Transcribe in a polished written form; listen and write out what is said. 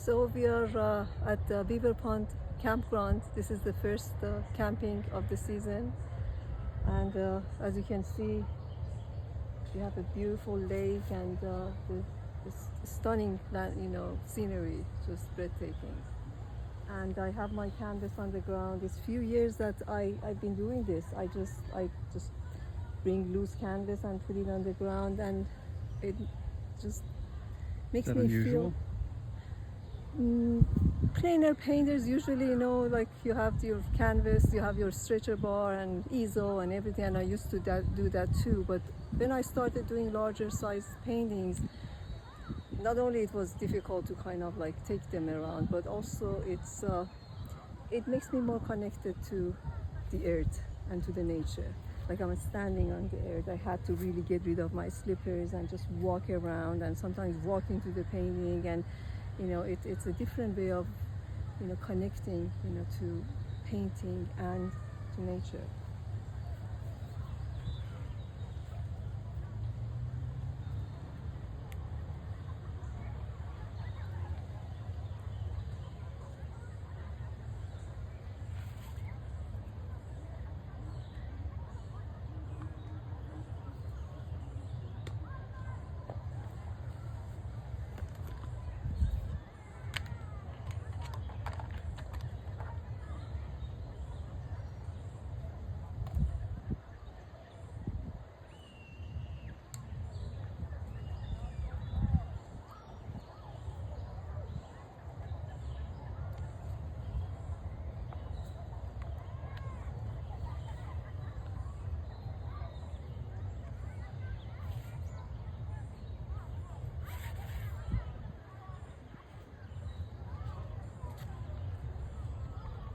So we are at Beaver Pond Campground. This is the first camping of the season, and as you can see, we have a beautiful lake and the stunning scenery, just breathtaking. And I have my canvas on the ground. It's few years that I've been doing this. I just bring loose canvas and put it on the ground, and it just makes Is that me unusual? feel. Plein air painters usually, like you have your canvas, you have your stretcher bar and easel and everything, and I used to do that too. But when I started doing larger size paintings, not only it was difficult to kind of like take them around, but also it makes me more connected to the earth and to the nature. Like I'm standing on the earth. I had to really get rid of my slippers and just walk around, and sometimes walk into the painting, and it's a different way of connecting to painting and to nature.